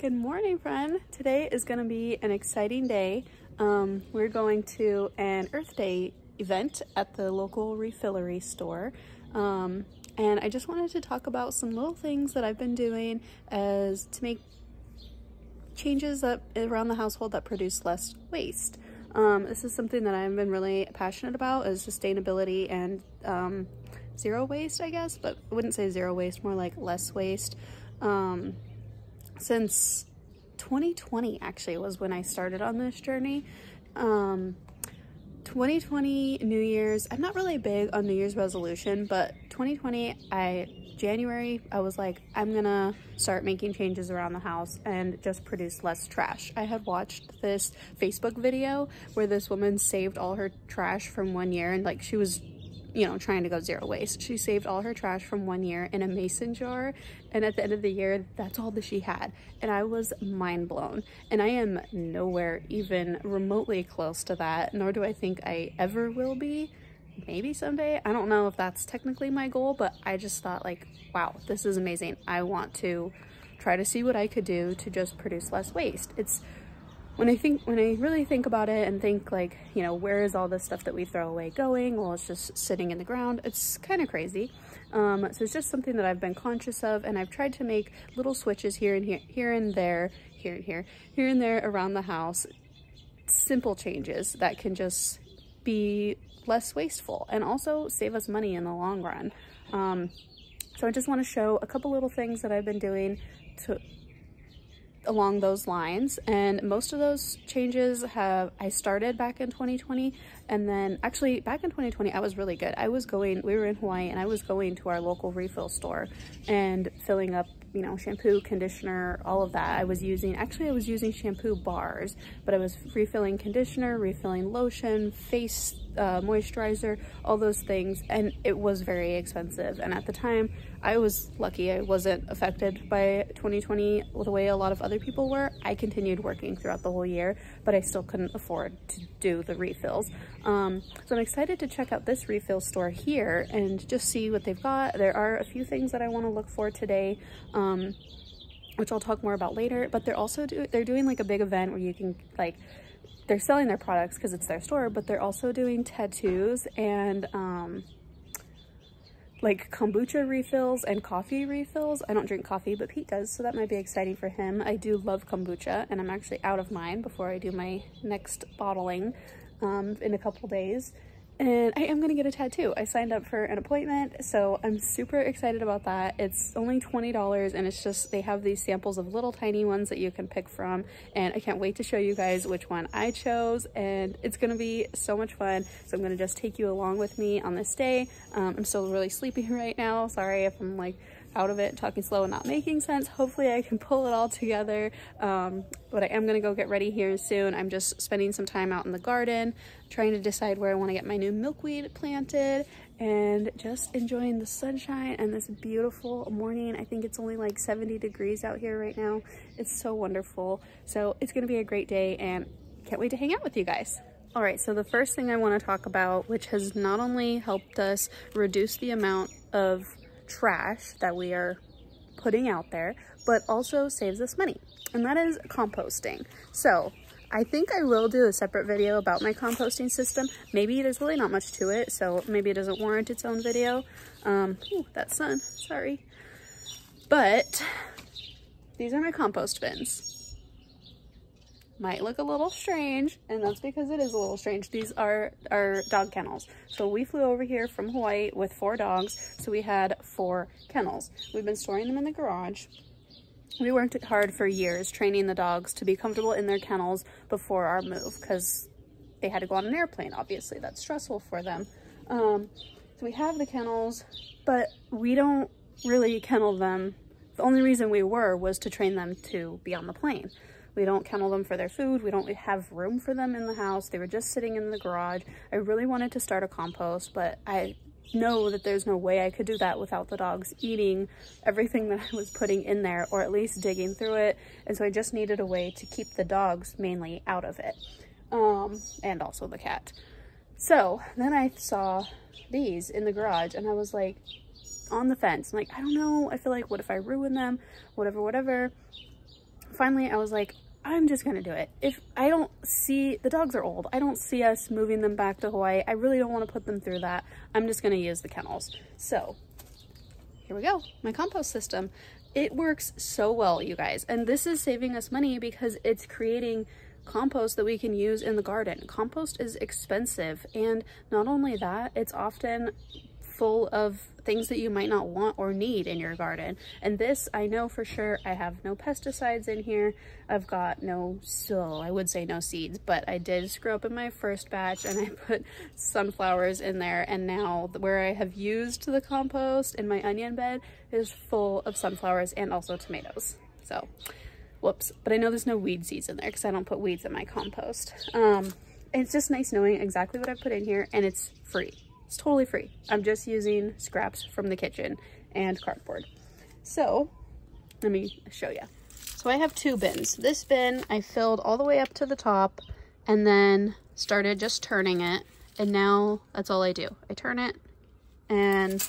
Good morning, friend. Today is going to be an exciting day. We're going to an Earth Day event at the local refillery store. And I just wanted to talk about some little things that I've been doing to make changes around the household that produce less waste. This is something that I've been really passionate about, is sustainability and zero waste, I guess, but I wouldn't say zero waste, more like less waste. Since 2020 actually was when I started on this journey. 2020 New Year's, I'm not really big on New Year's resolution, but 2020 January I was like, I'm gonna start making changes around the house and just produce less trash. I had watched this Facebook video where this woman saved all her trash from 1 year, and like she was, you know, trying to go zero waste. She saved all her trash from 1 year in a mason jar, and at the end of the year, that's all that she had. And I was mind blown. And I am nowhere even remotely close to that, nor do I think I ever will be. Maybe someday. I don't know if that's technically my goal, but I just thought like, wow, this is amazing. I want to try to see what I could do to just produce less waste. When I really think about it and think like, you know, where is all this stuff that we throw away going? Well, it's just sitting in the ground. It's kind of crazy. So it's just something that I've been conscious of, and I've tried to make little switches here and there around the house. Simple changes that can just be less wasteful and also save us money in the long run. So I just want to show a couple little things that I've been doing along those lines, and most of those changes I started back in 2020, and then actually back in 2020 I was really good. We were in Hawaii, and I was going to our local refill store and filling up, you know, shampoo, conditioner, all of that. I was using shampoo bars, but I was refilling conditioner, refilling lotion, face moisturizer, all those things, and it was very expensive. And at the time, I was lucky I wasn't affected by 2020 the way a lot of other people were. I continued working throughout the whole year, but I still couldn't afford to do the refills. So I'm excited to check out this refill store here and just see what they've got. There are a few things that I want to look for today, which I'll talk more about later, but they're doing like a big event where you can like, they're selling their products because it's their store, but they're also doing tattoos and like kombucha refills and coffee refills. I don't drink coffee, but Pete does, so that might be exciting for him. I do love kombucha, and I'm actually out of mine before I do my next bottling in a couple days. And I am gonna get a tattoo. I signed up for an appointment, so I'm super excited about that. It's only $20, and it's just, they have these samples of little tiny ones that you can pick from, and I can't wait to show you guys which one I chose, and it's gonna be so much fun. So I'm gonna just take you along with me on this day. I'm still really sleepy right now. Sorry if I'm like out of it, talking slow and not making sense. Hopefully I can pull it all together. But I am gonna go get ready here soon. I'm just spending some time out in the garden, trying to decide where I want to get my new milkweed planted, and just enjoying the sunshine and this beautiful morning. I think it's only like 70 degrees out here right now. It's so wonderful. So it's gonna be a great day, and can't wait to hang out with you guys. All right, so the first thing I want to talk about, which has not only helped us reduce the amount of trash that we are putting out there, but also saves us money, and that is composting. So I think I will do a separate video about my composting system. Maybe there's really not much to it, so maybe it doesn't warrant its own video. Ooh, that sun, sorry. But these are my compost bins. Might look a little strange, and that's because it is a little strange. These are our dog kennels. So we flew over here from Hawaii with 4 dogs, so we had 4 kennels. We've been storing them in the garage. We worked hard for years training the dogs to be comfortable in their kennels before our move, because they had to go on an airplane. Obviously, that's stressful for them. So we have the kennels, but we don't really kennel them. The only reason we was to train them to be on the plane. We don't kennel them for their food. We don't have room for them in the house. They were just sitting in the garage. I really wanted to start a compost, but I know that there's no way I could do that without the dogs eating everything that I was putting in there, or at least digging through it. And so I just needed a way to keep the dogs mainly out of it, and also the cat. So then I saw these in the garage, and I was like on the fence. I'm like, I don't know. I feel like, what if I ruin them? Whatever. finally I was like, I'm just gonna do it. If I don't see, the dogs are old, I don't see us moving them back to Hawaii. I really don't want to put them through that. I'm just gonna use the kennels. So here we go, my compost system. It works so well, you guys, and this is saving us money because it's creating compost that we can use in the garden. Compost is expensive, and not only that, it's often full of things that you might not want or need in your garden. And this, I know for sure, I have no pesticides in here. I've got no, I would say no seeds, but I did screw up in my first batch and I put sunflowers in there, and now where I have used the compost in my onion bed is full of sunflowers and also tomatoes. So whoops, but I know there's no weed seeds in there because I don't put weeds in my compost. It's just nice knowing exactly what I put in here, and it's free. It's totally free. I'm just using scraps from the kitchen and cardboard. So let me show you. So I have 2 bins. This bin I filled all the way up to the top and then started just turning it. And now that's all I do. I turn it, and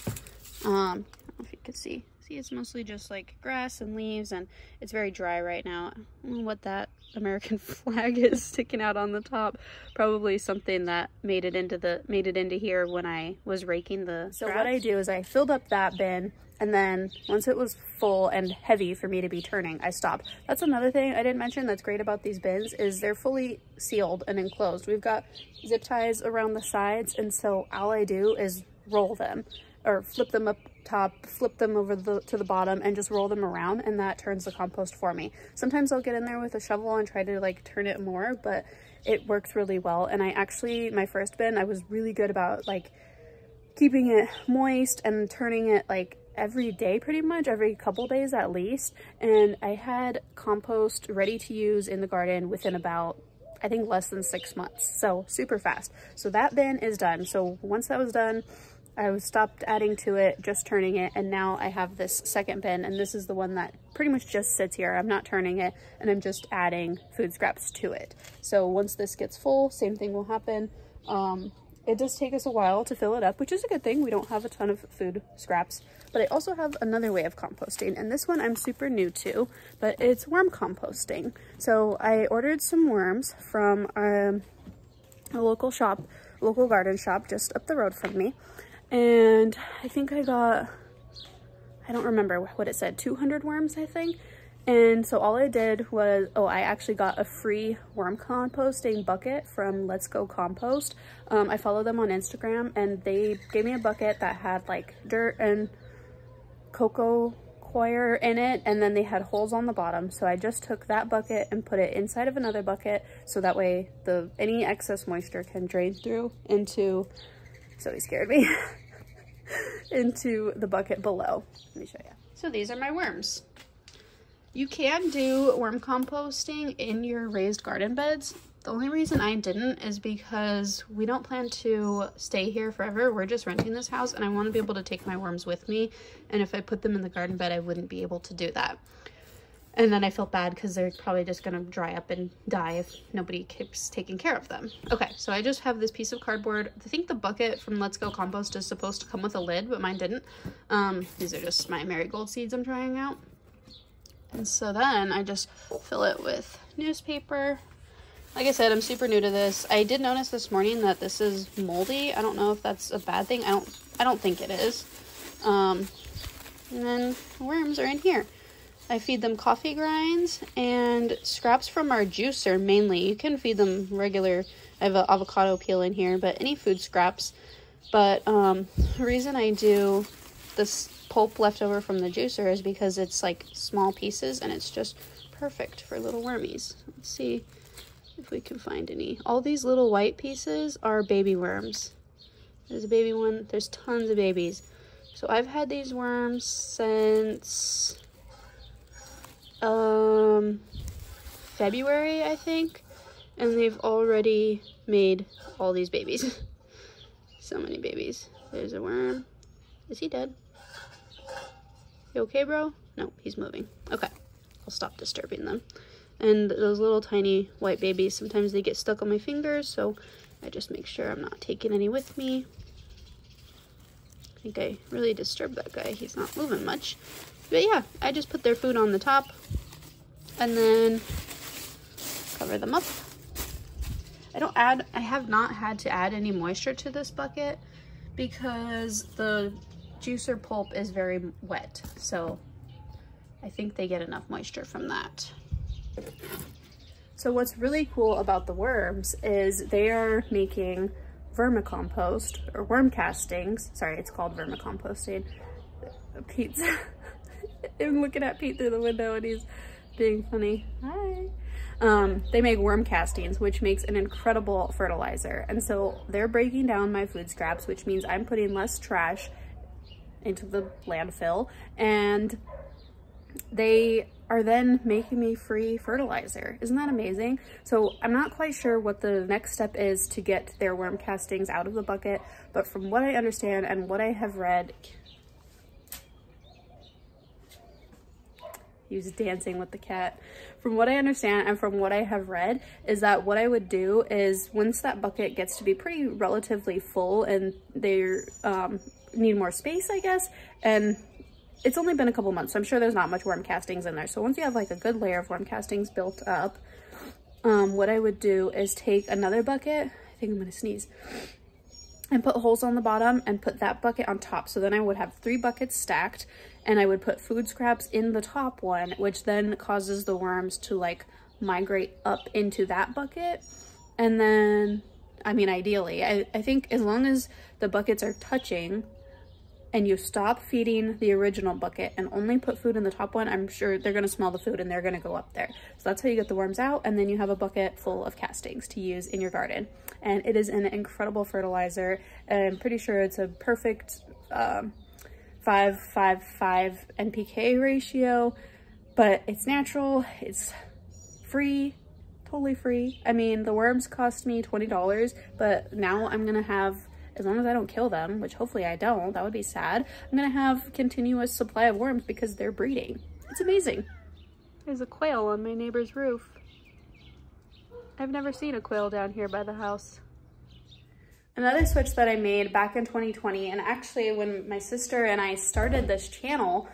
I don't know if you can see. See, it's mostly just like grass and leaves, and it's very dry right now. I don't know what that American flag is sticking out on the top. Probably something that made it into here when I was raking the scraps. So what I do is I filled up that bin, and then once it was full and heavy for me to be turning, I stopped. That's another thing I didn't mention that's great about these bins is they're fully sealed and enclosed. We've got zip ties around the sides, and so all I do is roll them or flip them up top, flip them over to the bottom, and just roll them around, and that turns the compost for me. Sometimes I'll get in there with a shovel and try to like turn it more, but it works really well. And I actually, my first bin, I was really good about like keeping it moist and turning it like every day, pretty much every couple days at least. And I had compost ready to use in the garden within about, I think, less than 6 months. So super fast. So that bin is done. So once that was done, I stopped adding to it, just turning it, and now I have this second bin, and this is the one that pretty much just sits here. I'm not turning it, and I'm just adding food scraps to it. So once this gets full, same thing will happen. It does take us a while to fill it up, which is a good thing. We don't have a ton of food scraps, but I also have another way of composting, and this one I'm super new to, but it's worm composting. So I ordered some worms from a local garden shop just up the road from me. And I think I got, I don't remember what it said, 200 worms, I think. And so all I did was, I actually got a free worm composting bucket from Let's Go Compost. I follow them on Instagram, and they gave me a bucket that had like dirt and cocoa coir in it, and then they had holes on the bottom. So I just took that bucket and put it inside of another bucket, so that way any excess moisture can drain through into, so he scared me, into the bucket below. Let me show you. So these are my worms. You can do worm composting in your raised garden beds. The only reason I didn't is because we don't plan to stay here forever. We're just renting this house, and I want to be able to take my worms with me. And if I put them in the garden bed, I wouldn't be able to do that. And then I felt bad because they're probably just going to dry up and die if nobody keeps taking care of them. Okay, so I just have this piece of cardboard. I think the bucket from Let's Go Compost is supposed to come with a lid, but mine didn't. These are just my marigold seeds I'm trying out. And so then I just fill it with newspaper. Like I said, I'm super new to this. I did notice this morning that this is moldy. I don't know if that's a bad thing. I don't think it is. And then the worms are in here. I feed them coffee grinds and scraps from our juicer mainly. You can feed them regular. I have an avocado peel in here, but any food scraps. But the reason I do this pulp left over from the juicer is because it's like small pieces, and it's just perfect for little wormies. Let's see if we can find any. All these little white pieces are baby worms. There's a baby one. There's tons of babies. So I've had these worms since February, I think, and they've already made all these babies. So many babies. There's a worm. Is he dead? You okay, bro? No, he's moving. Okay, I'll stop disturbing them. And those little tiny white babies, sometimes they get stuck on my fingers, so I just make sure I'm not taking any with me. I think I really disturbed that guy. He's not moving much. But yeah, I just put their food on the top. and then cover them up. I have not had to add any moisture to this bucket because the juicer pulp is very wet. So I think they get enough moisture from that. So what's really cool about the worms is they are making vermicompost or worm castings. Sorry, it's called vermicomposting. Pete's, I'm looking at Pete through the window and he's being funny. Hi. They make worm castings, which makes an incredible fertilizer. And so they're breaking down my food scraps, which means I'm putting less trash into the landfill, and they are then making me free fertilizer. Isn't that amazing? So I'm not quite sure what the next step is to get their worm castings out of the bucket, but from what I understand and what I have read, he was dancing with the cat. From what I understand and from what I have read is that what I would do is once that bucket gets to be pretty relatively full and they need more space, I guess, and it's only been a couple months, so I'm sure there's not much worm castings in there. So once you have like a good layer of worm castings built up, what I would do is take another bucket, I think I'm gonna sneeze, and put holes on the bottom and put that bucket on top. So then I would have 3 buckets stacked, and I would put food scraps in the top one, which then causes the worms to like migrate up into that bucket. And then, I mean, ideally, I think as long as the buckets are touching and you stop feeding the original bucket and only put food in the top one, I'm sure they're gonna smell the food and they're gonna go up there. So that's how you get the worms out, and then you have a bucket full of castings to use in your garden. And it is an incredible fertilizer. I'm pretty sure it's a perfect 5-5-5 NPK ratio, but it's natural, it's free, totally free. I mean, the worms cost me $20, but now I'm gonna have, as long as I don't kill them, which hopefully I don't, that would be sad, I'm gonna have continuous supply of worms because they're breeding. It's amazing. There's a quail on my neighbor's roof. I've never seen a quail down here by the house. Another switch that I made back in 2020, and actually when my sister and I started this channel,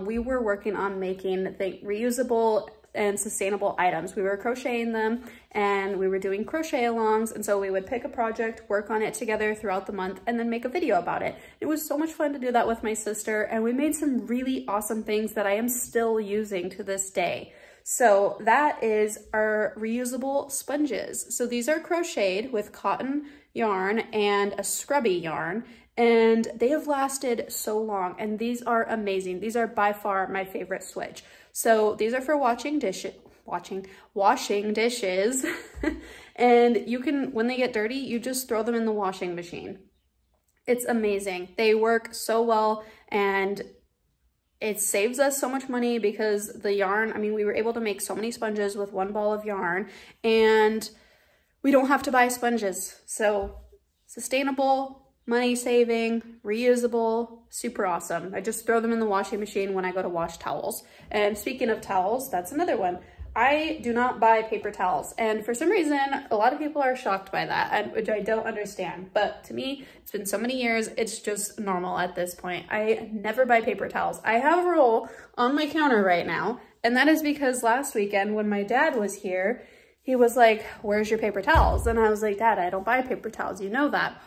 we were working on making the reusable and sustainable items. We were crocheting them and we were doing crochet alongs, and so we would pick a project, work on it together throughout the month, and then make a video about it. It was so much fun to do that with my sister, and we made some really awesome things that I am still using to this day. So that is our reusable sponges. So these are crocheted with cotton yarn and a scrubby yarn, and they have lasted so long, and these are amazing. These are by far my favorite switch. So these are for washing dishes, and you can, when they get dirty, you just throw them in the washing machine. It's amazing. They work so well, and it saves us so much money because the yarn, I mean, we were able to make so many sponges with 1 ball of yarn, and we don't have to buy sponges. So sustainable, money saving, reusable, super awesome. I just throw them in the washing machine when I go to wash towels. And speaking of towels, that's another one. I do not buy paper towels, and for some reason a lot of people are shocked by that, which I don't understand, but to me it's been so many years, it's just normal at this point. I never buy paper towels. I have a roll on my counter right now, and that is because last weekend when my dad was here, he was like, "Where's your paper towels?" And I was like, "Dad, I don't buy paper towels, you know that."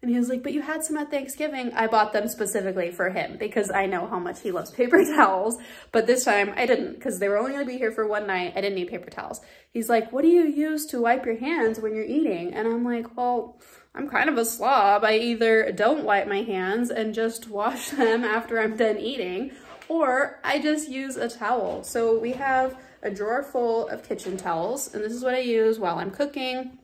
And he was like, "But you had some at Thanksgiving." I bought them specifically for him because I know how much he loves paper towels. But this time I didn't, because they were only going to be here for one night. I didn't need paper towels. He's like, "What do you use to wipe your hands when you're eating?" And I'm like, "Well, I'm kind of a slob. I either don't wipe my hands and just wash them after I'm done eating, or I just use a towel." So we have a drawer full of kitchen towels, and this is what I use while I'm cooking,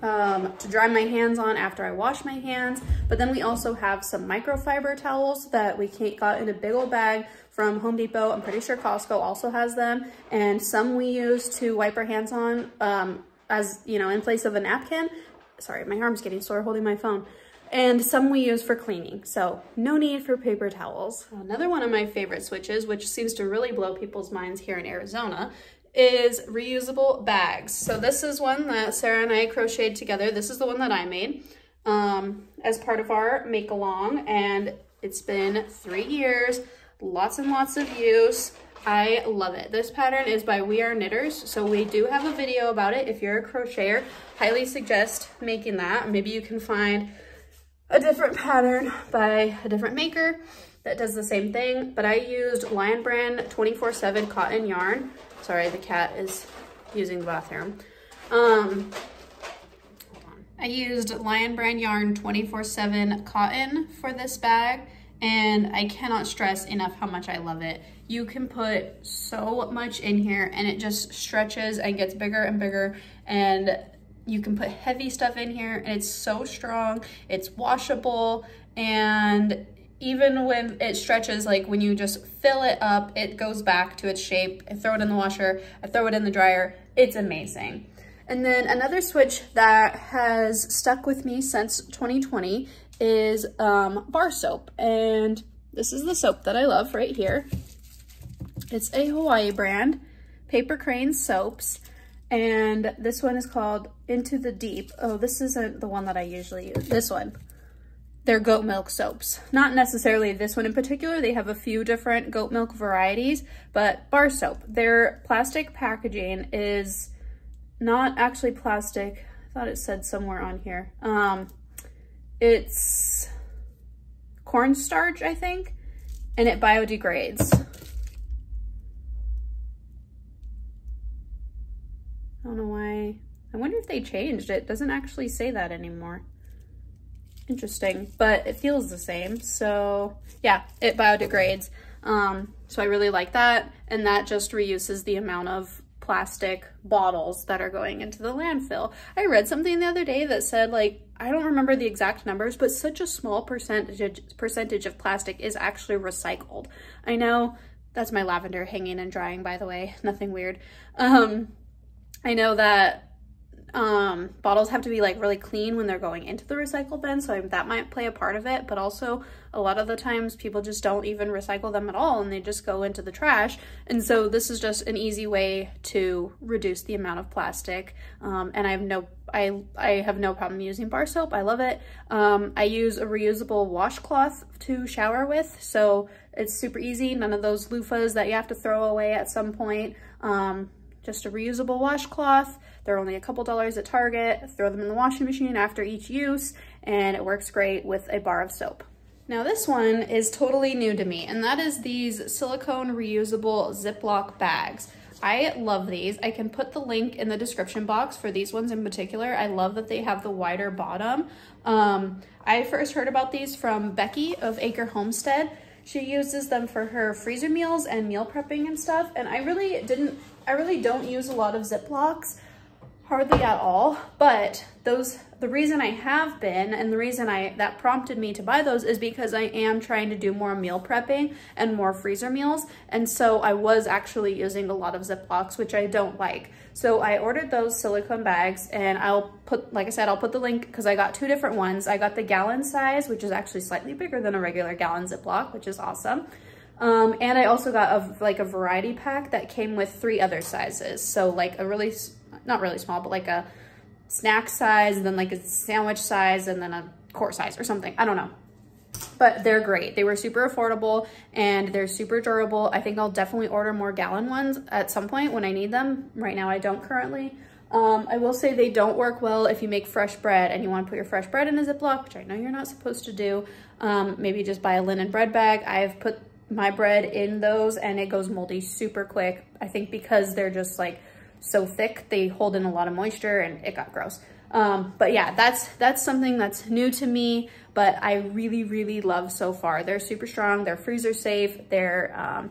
to dry my hands on after I wash my hands. But then we also have some microfiber towels that we got in a big old bag from Home Depot. I'm pretty sure Costco also has them, and some we use to wipe our hands on, as you know, in place of a napkin. Sorry, my arm's getting sore holding my phone. And some we use for cleaning, so no need for paper towels. Another one of my favorite switches, which seems to really blow people's minds here in Arizona, is reusable bags. So this is one that Sarah and I crocheted together. This is the one that I made as part of our make along, and it's been 3 years, lots and lots of use. I love it. This pattern is by We Are Knitters, so we do have a video about it. If you're a crocheter, highly suggest making that. Maybe you can find a different pattern by a different maker that does the same thing, but I used Lion Brand 24/7 cotton yarn. Sorry, the cat is using the bathroom. I used Lion Brand yarn 24/7 cotton for this bag, and I cannot stress enough how much I love it. You can put so much in here and it just stretches and gets bigger and bigger, and you can put heavy stuff in here and it's so strong, it's washable, and even when it stretches, like when you just fill it up, it goes back to its shape. I throw it in the washer, I throw it in the dryer, it's amazing. And then another switch that has stuck with me since 2020 is bar soap. And this is the soap that I love right here. It's a Hawaii brand, Paper Crane Soaps. And this one is called Into the Deep. Oh, this isn't the one that I usually use. This one. They're goat milk soaps. Not necessarily this one in particular. They have a few different goat milk varieties, but bar soap. Their plastic packaging is not actually plastic. I thought it said somewhere on here. It's cornstarch, I think, and it biodegrades. I don't know why. I wonder if they changed it. It doesn't actually say that anymore. Interesting, but it feels the same. So yeah, it biodegrades. So I really like that. And that just reuses the amount of plastic bottles that are going into the landfill. I read something the other day that said, like, I don't remember the exact numbers, but such a small percentage of plastic is actually recycled. I know that's my lavender hanging and drying, by the way, nothing weird. I know that bottles have to be like really clean when they're going into the recycle bin, so that might play a part of it, but also a lot of the times people just don't even recycle them at all and they just go into the trash. And so this is just an easy way to reduce the amount of plastic. And I have no problem using bar soap. I love it. I use a reusable washcloth to shower with, so it's super easy. None of those loofahs that you have to throw away at some point. Just a reusable washcloth. They're only a couple dollars at Target. Throw them in the washing machine after each use, and it works great with a bar of soap. Now this one is totally new to me, and that is these silicone reusable Ziploc bags. I love these. I can put the link in the description box for these ones in particular. I love that they have the wider bottom. I first heard about these from Becky of Acre Homestead. She uses them for her freezer meals and meal prepping and stuff, and I really don't use a lot of Ziplocs, hardly at all, but the reason I have been, and the reason that prompted me to buy those is because I am trying to do more meal prepping and more freezer meals, and so I was actually using a lot of Ziplocs, which I don't like. So I ordered those silicone bags, and like I said, I'll put the link because I got two different ones. I got the gallon size, which is actually slightly bigger than a regular gallon Ziploc, which is awesome. And I also got a variety pack that came with 3 other sizes. So like a not really small, but like a snack size, and then like a sandwich size, and then a quart size or something. I don't know. But they're great. They were super affordable and they're super durable. I think I'll definitely order more gallon ones at some point when I need them. Right now I don't currently. I will say they don't work well if you make fresh bread and you want to put your fresh bread in a Ziploc, which I know you're not supposed to do. Maybe just buy a linen bread bag. I've put my bread in those and it goes moldy super quick. I think because they're just like so thick, they hold in a lot of moisture and it got gross. But yeah, that's something that's new to me, but I really, really love so far. They're super strong, they're freezer safe, they're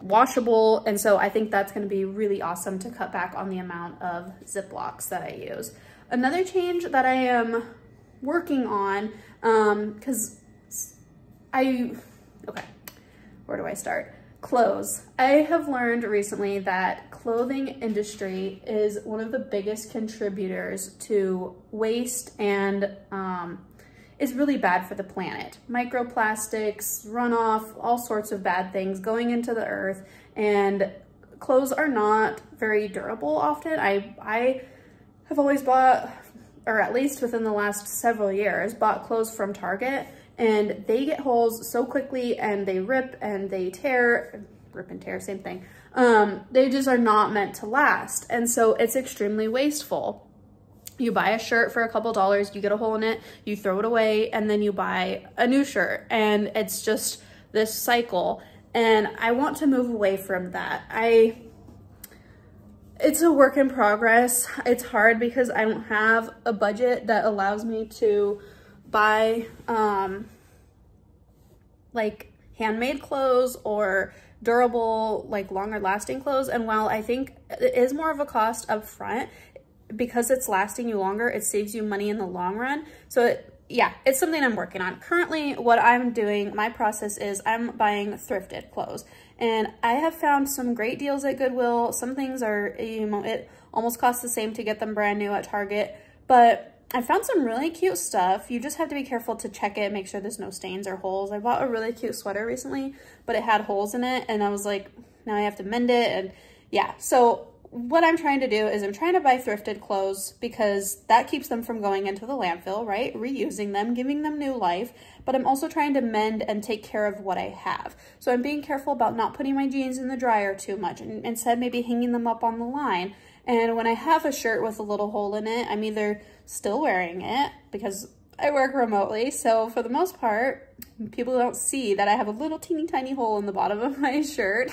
washable, and so I think that's going to be really awesome to cut back on the amount of Ziplocs that I use. Another change that I am working on, okay, where do I start? Clothes. I have learned recently that clothing industry is one of the biggest contributors to waste and is really bad for the planet. Microplastics, runoff, all sorts of bad things going into the earth, and clothes are not very durable often. I have always bought, or at least within the last several years, bought clothes from Target, and they get holes so quickly and they rip and they tear. rip and tear, same thing. They just are not meant to last. And so it's extremely wasteful. You buy a shirt for a couple dollars, you get a hole in it, you throw it away, and then you buy a new shirt. And it's just this cycle. And I want to move away from that. It's a work in progress. It's hard because I don't have a budget that allows me to buy like handmade clothes or durable, like longer lasting clothes. And while I think it is more of a cost up front, because it's lasting you longer, it saves you money in the long run. So yeah, it's something I'm working on. Currently, what I'm doing, my process is I'm buying thrifted clothes. And I have found some great deals at Goodwill. Some things are, you know, it almost costs the same to get them brand new at Target. But I found some really cute stuff. You just have to be careful to check it, make sure there's no stains or holes. I bought a really cute sweater recently, but it had holes in it. And I was like, now I have to mend it. And yeah, so what I'm trying to do is I'm trying to buy thrifted clothes because that keeps them from going into the landfill, right? Reusing them, giving them new life. But I'm also trying to mend and take care of what I have. So I'm being careful about not putting my jeans in the dryer too much and instead maybe hanging them up on the line. And when I have a shirt with a little hole in it, I'm either still wearing it because I work remotely. So for the most part, people don't see that I have a little teeny tiny hole in the bottom of my shirt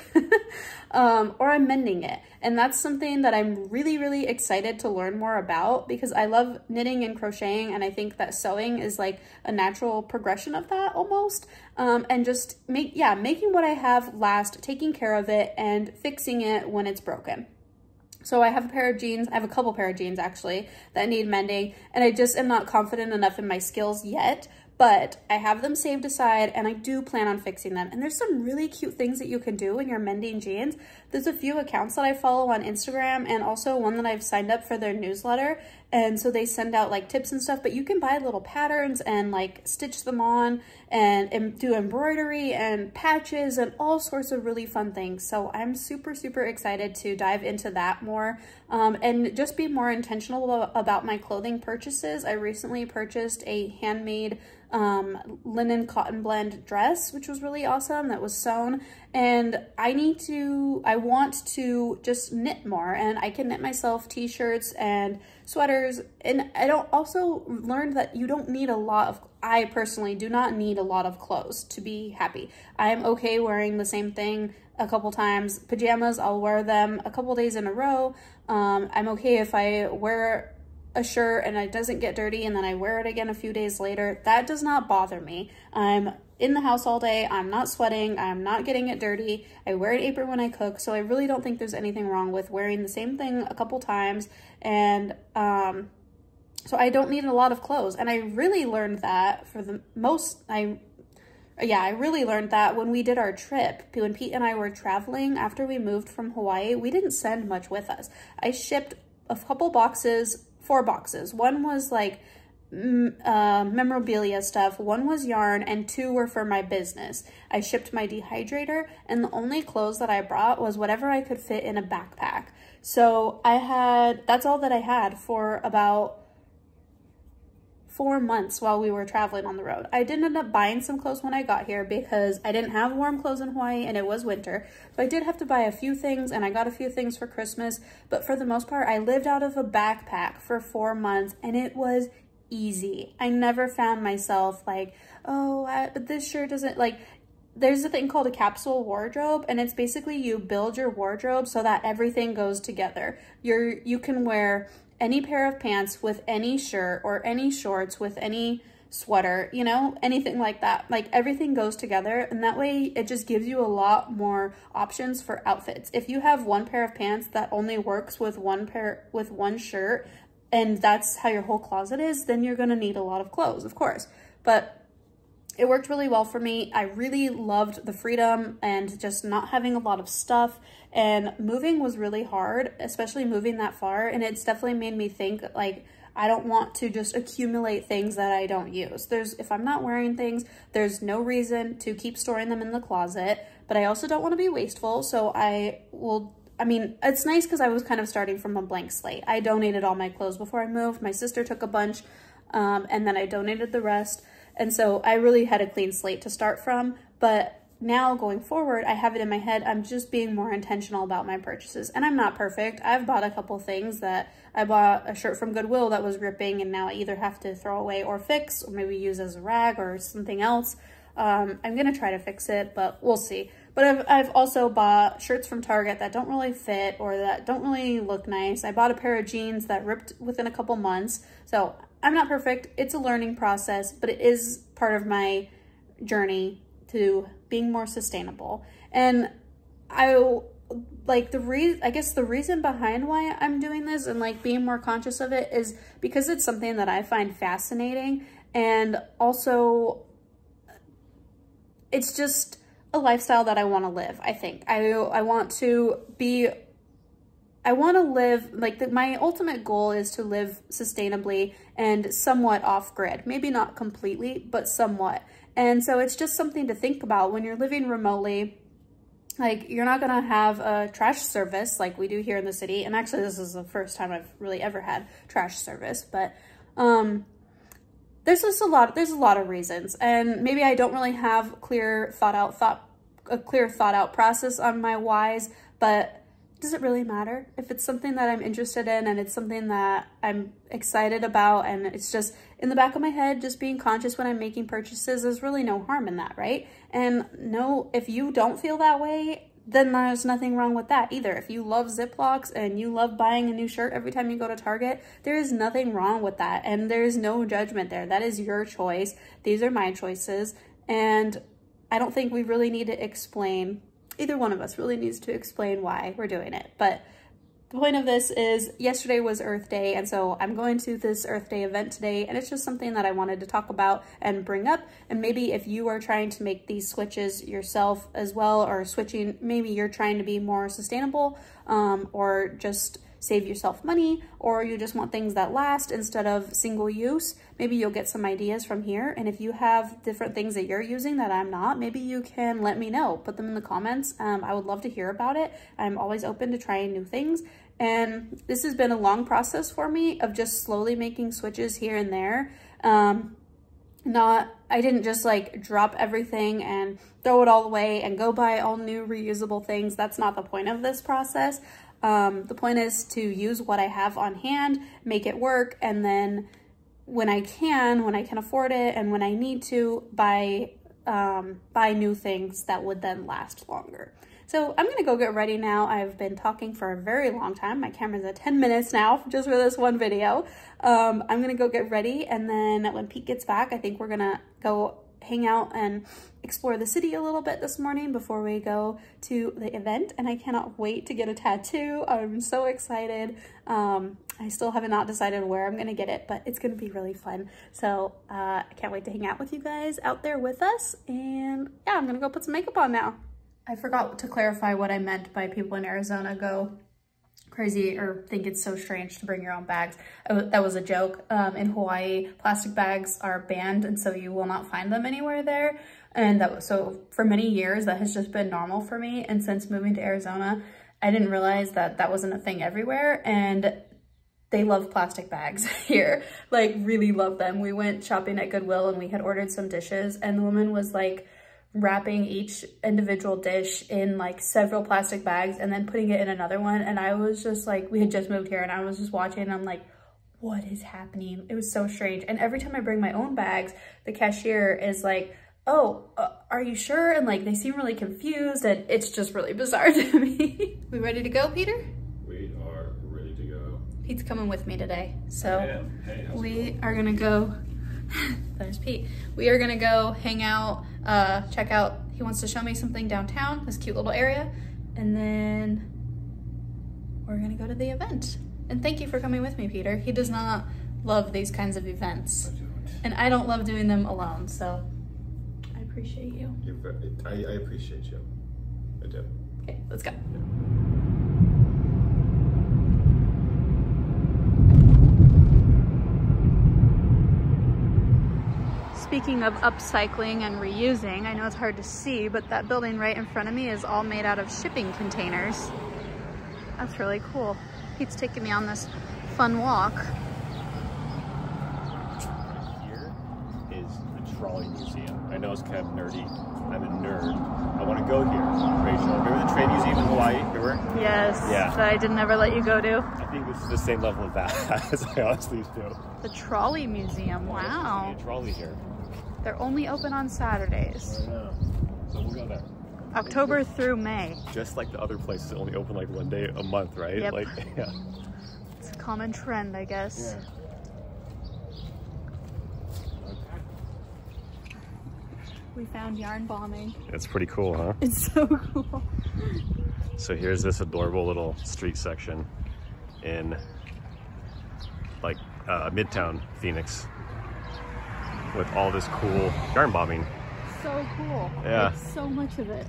or I'm mending it. And that's something that I'm really, really excited to learn more about because I love knitting and crocheting. And I think that sewing is like a natural progression of that almost. And just making what I have last, taking care of it and fixing it when it's broken. So I have a pair of jeans, I have a couple pair of jeans actually that need mending, and I just am not confident enough in my skills yet, but I have them saved aside and I do plan on fixing them. And there's some really cute things that you can do when you're mending jeans. There's a few accounts that I follow on Instagram and also one that I've signed up for their newsletter. And so they send out like tips and stuff, but you can buy little patterns and like stitch them on and do embroidery and patches and all sorts of really fun things. So I'm super, super excited to dive into that more and just be more intentional about my clothing purchases. I recently purchased a handmade linen cotton blend dress, which was really awesome. That was sewn. And I want to just knit more, and I can knit myself t-shirts and sweaters. And I also learned that you don't need a lot of, I personally do not need a lot of clothes to be happy. I'm okay wearing the same thing a couple times. Pajamas, I'll wear them a couple days in a row. I'm okay if I wear a shirt and it doesn't get dirty and then I wear it again a few days later. That does not bother me. I'm in the house all day. I'm not sweating. I'm not getting it dirty. I wear an apron when I cook. So I really don't think there's anything wrong with wearing the same thing a couple times. And so I don't need a lot of clothes. And I really learned that I really learned that when we did our trip, when Pete and I were traveling after we moved from Hawaii, we didn't send much with us. I shipped a couple boxes, 4 boxes. One was like memorabilia stuff, 1 was yarn, and 2 were for my business. I shipped my dehydrator, and the only clothes that I brought was whatever I could fit in a backpack. So that's all that I had for about 4 months while we were traveling on the road. I did end up buying some clothes when I got here because I didn't have warm clothes in Hawaii and it was winter. So I did have to buy a few things, and I got a few things for Christmas. But for the most part, I lived out of a backpack for 4 months and it was easy. I never found myself like, oh, but this shirt doesn't, like, there's a thing called a capsule wardrobe, and it's basically you build your wardrobe so that everything goes together. You can wear any pair of pants with any shirt or any shorts with any sweater, you know, anything like that. Like everything goes together, and that way it just gives you a lot more options for outfits. If you have one pair of pants that only works with one shirt, and that's how your whole closet is, then you're gonna need a lot of clothes, of course. But it worked really well for me. I really loved the freedom and just not having a lot of stuff, and moving was really hard, especially moving that far. And it's definitely made me think, like, I don't want to just accumulate things that I don't use. If I'm not wearing things, there's no reason to keep storing them in the closet, but I also don't want to be wasteful. So I mean, it's nice because I was kind of starting from a blank slate. I donated all my clothes before I moved. My sister took a bunch, and then I donated the rest. And so I really had a clean slate to start from, but now going forward, I have it in my head, I'm just being more intentional about my purchases. And I'm not perfect. I've bought a couple things that I bought a shirt from Goodwill that was ripping and now I either have to throw away or fix or maybe use as a rag or something else. I'm gonna try to fix it, but we'll see. But I've also bought shirts from Target that don't really fit or that don't really look nice. I bought a pair of jeans that ripped within a couple months. So I'm not perfect. It's a learning process, but it is part of my journey to being more sustainable. And I guess the reason behind why I'm doing this and like being more conscious of it is because it's something that I find fascinating, and also it's just a lifestyle that I want to live. I think I want to live like my ultimate goal is to live sustainably and somewhat off grid, maybe not completely, but somewhat. And so it's just something to think about when you're living remotely. Like, you're not gonna have a trash service like we do here in the city. And actually, this is the first time I've really ever had trash service, but there's a lot of reasons. And maybe I don't really have a clear thought out process on my whys, but does it really matter? If it's something that I'm interested in and it's something that I'm excited about and it's just in the back of my head, just being conscious when I'm making purchases, there's really no harm in that, right? And no, if you don't feel that way, then there's nothing wrong with that either. If you love Ziplocs and you love buying a new shirt every time you go to Target, there is nothing wrong with that. And there is no judgment there. That is your choice. These are my choices. And I don't think we really need to explain, either one of us really needs to explain why we're doing it. But the point of this is yesterday was Earth Day, and so I'm going to this Earth Day event today, and it's just something that I wanted to talk about and bring up. And maybe if you are trying to make these switches yourself as well, or switching, maybe you're trying to be more sustainable, or just save yourself money, or you just want things that last instead of single use, maybe you'll get some ideas from here. And if you have different things that you're using that I'm not, maybe you can let me know, put them in the comments. I would love to hear about it. I'm always open to trying new things. And this has been a long process for me of just slowly making switches here and there. I didn't just like drop everything and throw it all away and go buy all new reusable things. That's not the point of this process. The point is to use what I have on hand, make it work, and then when I can afford it, and when I need to, buy new things that would then last longer. So I'm gonna go get ready now. I've been talking for a very long time. My camera's at 10 minutes now just for this one video. I'm gonna go get ready, and then when Pete gets back, I think we're gonna go hang out and explore the city a little bit this morning before we go to the event. And I cannot wait to get a tattoo. I'm so excited. I still have not decided where I'm gonna get it, but it's gonna be really fun. So I can't wait to hang out with you guys out there with us. And yeah, I'm gonna go put some makeup on now. I forgot to clarify what I meant by people in Arizona go crazy or think it's so strange to bring your own bags. That was a joke. In Hawaii, plastic bags are banned, and so you will not find them anywhere there. And so for many years, that has just been normal for me. And since moving to Arizona, I didn't realize that that wasn't a thing everywhere. And they love plastic bags here, like really love them. We went shopping at Goodwill and we had ordered some dishes, and the woman was like wrapping each individual dish in like several plastic bags and then putting it in another one. And I was just like, we had just moved here and I was just watching and I'm like, what is happening? It was so strange. And every time I bring my own bags, the cashier is like, oh, are you sure? And like, they seem really confused, and it's just really bizarre to me. We ready to go, Peter? We are ready to go. Pete's coming with me today. So hey, we are gonna go, there's Pete. We are gonna go hang out, check out, he wants to show me something downtown, this cute little area, and then we're gonna go to the event. And thank you for coming with me, Peter. He does not love these kinds of events. I don't. And I don't love doing them alone, so I appreciate you. I appreciate you. I do. Okay, let's go. Yeah. Speaking of upcycling and reusing, I know it's hard to see, but that building right in front of me is all made out of shipping containers. That's really cool. Pete's taking me on this fun walk. Here is the trolley museum. I know it's kind of nerdy, I'm a nerd. I want to go here. Rachel, remember the train museum in Hawaii? Remember? Yes. Yeah. That I did never let you go to. I think this is the same level of that as I honestly do. The Trolley Museum. Wow. There's a trolley here. They're only open on Saturdays. I know. So we'll go there. October through May. Just like the other places that only open like one day a month, right? Yep. Like, yeah. It's a common trend, I guess. Yeah. We found yarn bombing. It's pretty cool, huh? It's so cool. So here's this adorable little street section in like Midtown Phoenix with all this cool yarn bombing. So cool. Yeah. Like, so much of it.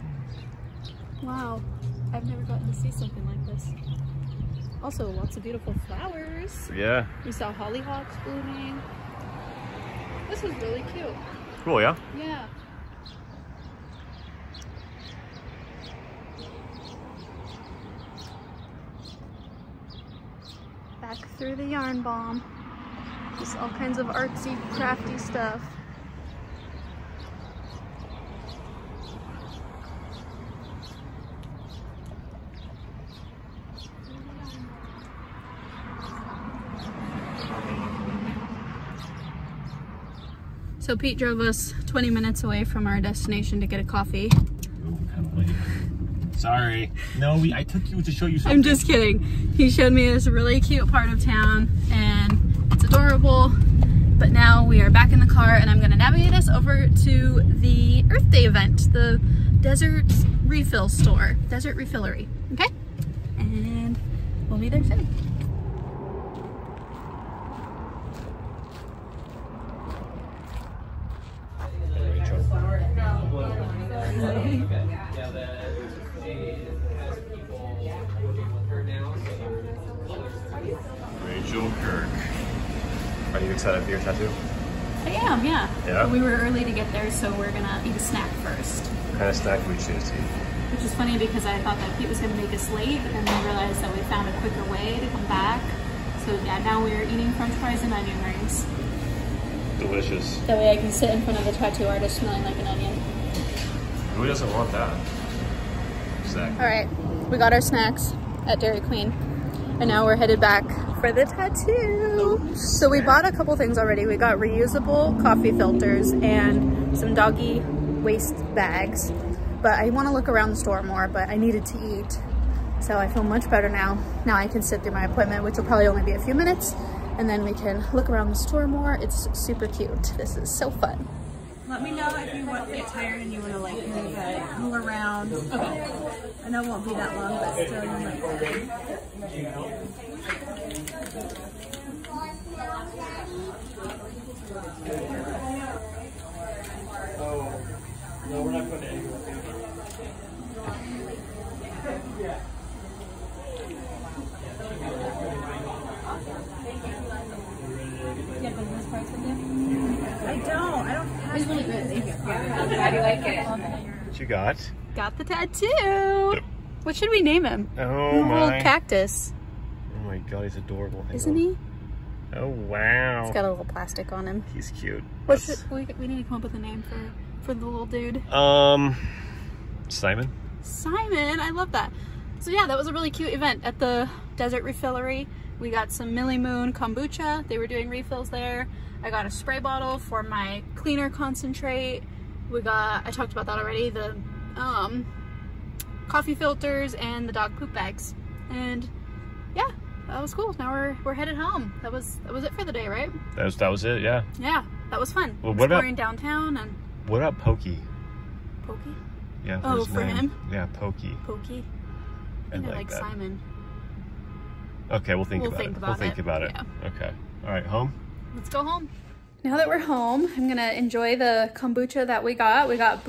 Wow. I've never gotten to see something like this. Also, lots of beautiful flowers. Yeah. We saw hollyhocks blooming. This was really cute. Cool, yeah? Yeah. Back through the yarn bomb. Just all kinds of artsy, crafty stuff. So Pete drove us 20 minutes away from our destination to get a coffee. Ooh, kind of late. Sorry. No, I took you to show you something. I'm just kidding. He showed me this really cute part of town and it's adorable. But now we are back in the car and I'm gonna navigate us over to the Earth Day event, the Desert Refill store, Desert Refillery, okay? And we'll be there soon. Rachel Kirk. Are you excited for your tattoo? I am, yeah. Yeah? But we were early to get there, so we're gonna eat a snack first. What kind of snack we choose to eat? Which is funny because I thought that Pete was gonna make us late, but then we realized that we found a quicker way to come back. So yeah, now we're eating french fries and onion rings. Delicious. That way I can sit in front of the tattoo artist smelling like an onion. Who doesn't want that? Exactly. All right, we got our snacks at Dairy Queen, and now we're headed back for the tattoo. So we bought a couple things already. We got reusable coffee filters and some doggy waste bags. But I want to look around the store more, but I needed to eat. So I feel much better now. Now I can sit through my appointment, which will probably only be a few minutes, and then we can look around the store more. It's super cute. This is so fun. Let me know if you get tired and you want to like move around. Okay. I know it won't be that long, but still you might. No, we're not going to anywhere. I don't have It's really good, thank you. How do you like it? What you got? Got the tattoo. What should we name him? Oh Little my. cactus. Oh my god, he's adorable. Hang Isn't on. he? Oh wow. He's got a little plastic on him. He's cute. What should, we need to come up with a name for the little dude. Simon? Simon, I love that. So yeah, that was a really cute event at the Desert Refillery. We got some Millie Moon Kombucha. They were doing refills there. I got a spray bottle for my cleaner concentrate. We got, I talked about that already, the coffee filters and the dog poop bags. And yeah, that was cool. Now we're headed home. That was it for the day, right? That was it, yeah. Yeah, that was fun. Well, what Exploring downtown and What about Pokey? Pokey? Yeah, Oh, his for name. him? Yeah, Pokey. Pokey. I I think I like like that. Simon. Okay, we'll think We'll about think it. about We'll think it. about it. Yeah. Okay. All right, home? Let's go home. Now that we're home, I'm gonna enjoy the kombucha that we got. We got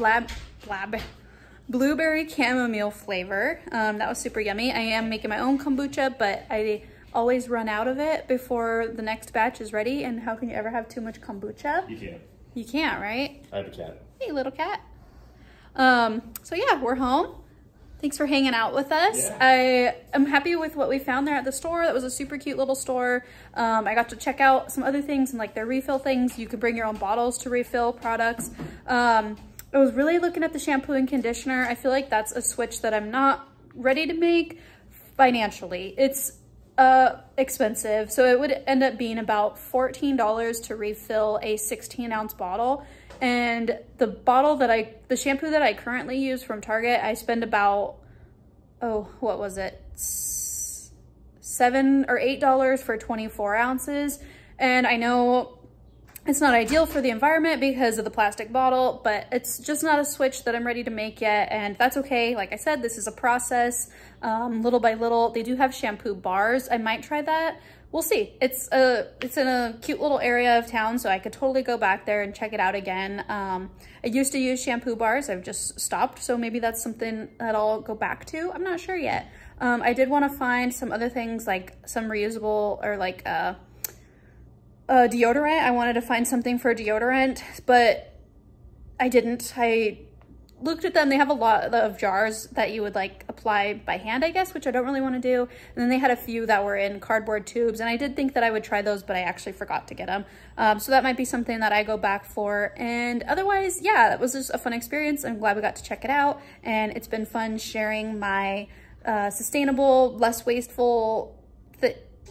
blueberry chamomile flavor. That was super yummy. I am making my own kombucha, but I always run out of it before the next batch is ready. And how can you ever have too much kombucha? You can't. You can't, right? I have a cat. Hey, little cat. So yeah, we're home. Thanks for hanging out with us. Yeah. I am happy with what we found there at the store. That was a super cute little store. I got to check out some other things and like their refill things. You could bring your own bottles to refill products. I was really looking at the shampoo and conditioner. I feel like that's a switch that I'm not ready to make financially. It's expensive. So it would end up being about $14 to refill a 16-ounce bottle. And the shampoo that I currently use from Target, I spend about, oh, what was it? $7 or $8 for 24 ounces. And I know it's not ideal for the environment because of the plastic bottle, but it's just not a switch that I'm ready to make yet. And that's okay. Like I said, this is a process, little by little. They do have shampoo bars. I might try that. We'll see. It's in a cute little area of town, so I could totally go back there and check it out again. I used to use shampoo bars. I've just stopped, so maybe that's something that I'll go back to. I'm not sure yet. I did want to find some other things, like some reusable or like deodorant. I wanted to find something for deodorant, but I didn't. I looked at them. They have a lot of jars that you would like apply by hand, I guess, which I don't really want to do. And then they had a few that were in cardboard tubes, and I did think that I would try those, but I actually forgot to get them. So that might be something that I go back for. And otherwise, yeah, it was just a fun experience. I'm glad we got to check it out, and it's been fun sharing my sustainable, less wasteful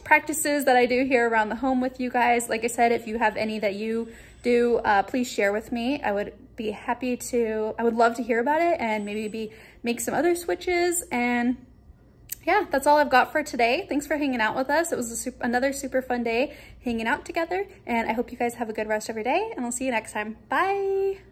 practices that I do here around the home with you guys. Like I said, if you have any that you do, please share with me. I would be happy to, I would love to hear about it and maybe make some other switches. And yeah, that's all I've got for today. Thanks for hanging out with us. It was another super fun day hanging out together, and I hope you guys have a good rest of your day, and I'll see you next time. Bye.